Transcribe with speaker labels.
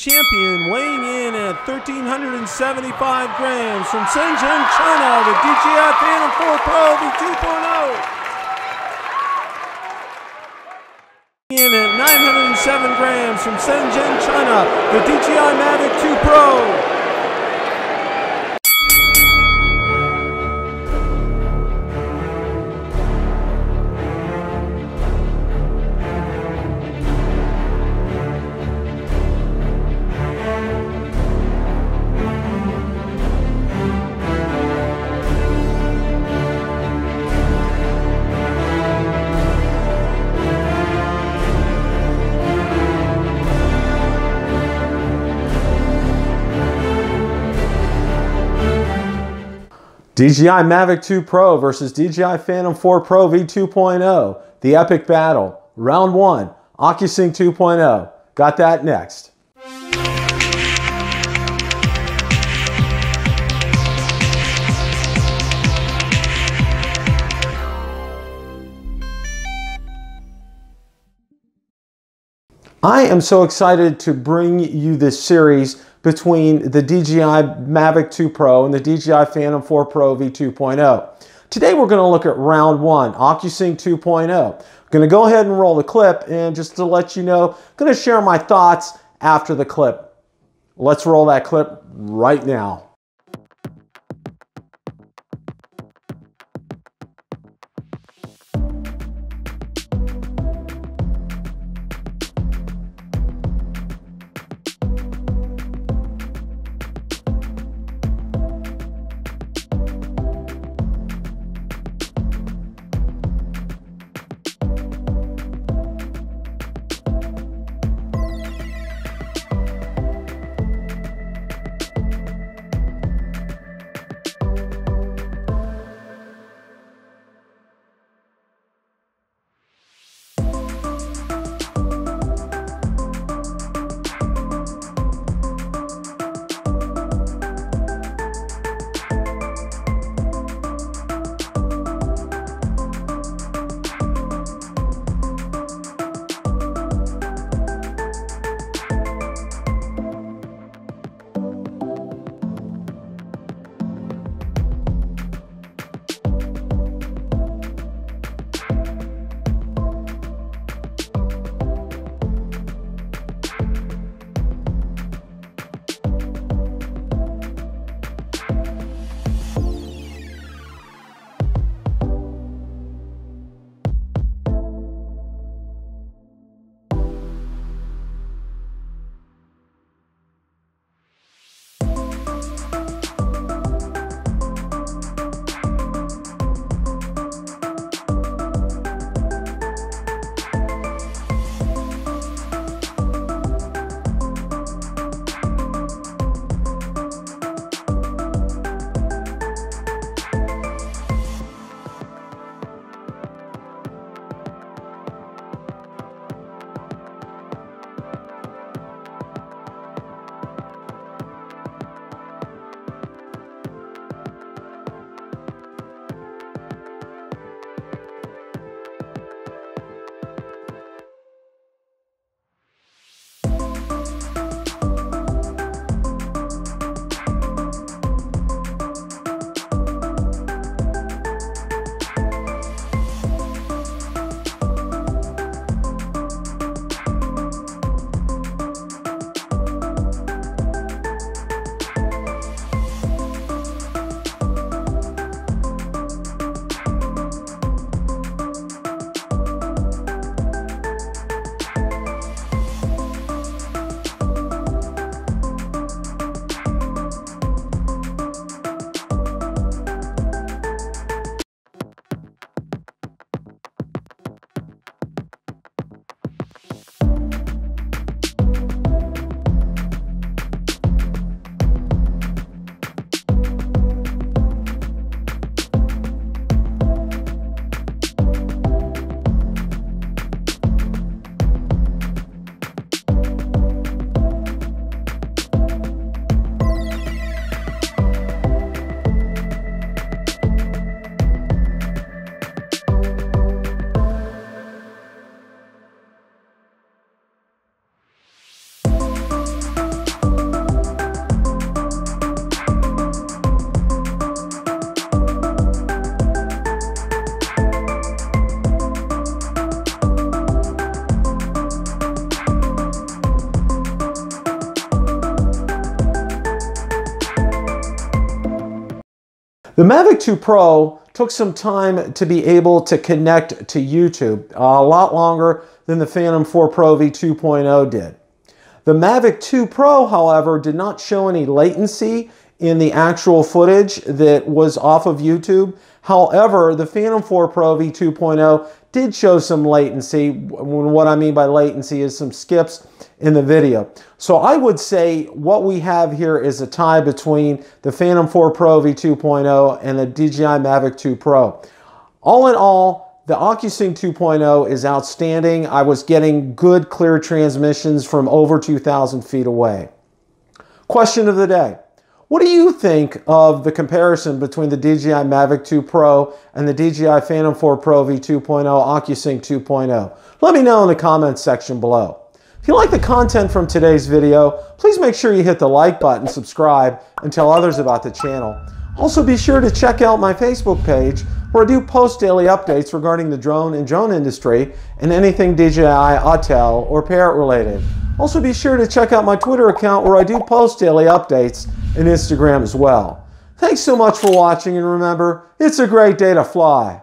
Speaker 1: Champion weighing in at 1,375 grams from Shenzhen, China, the DJI Phantom 4 Pro V2.0. In at 907 grams from Shenzhen, China, the DJI Mavic 2 Pro. DJI Mavic 2 Pro versus DJI Phantom 4 Pro V2.0. The epic battle. Round 1. OcuSync 2.0. Got that next. I am so excited to bring you this series between the DJI Mavic 2 Pro and the DJI Phantom 4 Pro V2.0. Today we're going to look at round 1, OcuSync 2.0. I'm going to go ahead and roll the clip, and just to let you know, I'm going to share my thoughts after the clip. Let's roll that clip right now. The Mavic 2 Pro took some time to be able to connect to YouTube, a lot longer than the Phantom 4 Pro V2.0 did. The Mavic 2 Pro, however, did not show any latency in the actual footage that was off of YouTube. However, the Phantom 4 Pro V2.0 did show some latency. What I mean by latency is some skips in the video. So I would say what we have here is a tie between the Phantom 4 Pro V2.0 and the DJI Mavic 2 Pro. All in all, the OcuSync 2.0 is outstanding. I was getting good, clear transmissions from over 2,000 feet away. Question of the day. What do you think of the comparison between the DJI Mavic 2 Pro and the DJI Phantom 4 Pro V2.0 OcuSync 2.0? Let me know in the comments section below. If you like the content from today's video, please make sure you hit the like button, subscribe, and tell others about the channel. Also be sure to check out my Facebook page where I do post daily updates regarding the drone and drone industry and anything DJI, Autel, or Parrot related. Also be sure to check out my Twitter account where I do post daily updates, and Instagram as well. Thanks so much for watching, and remember, it's a great day to fly.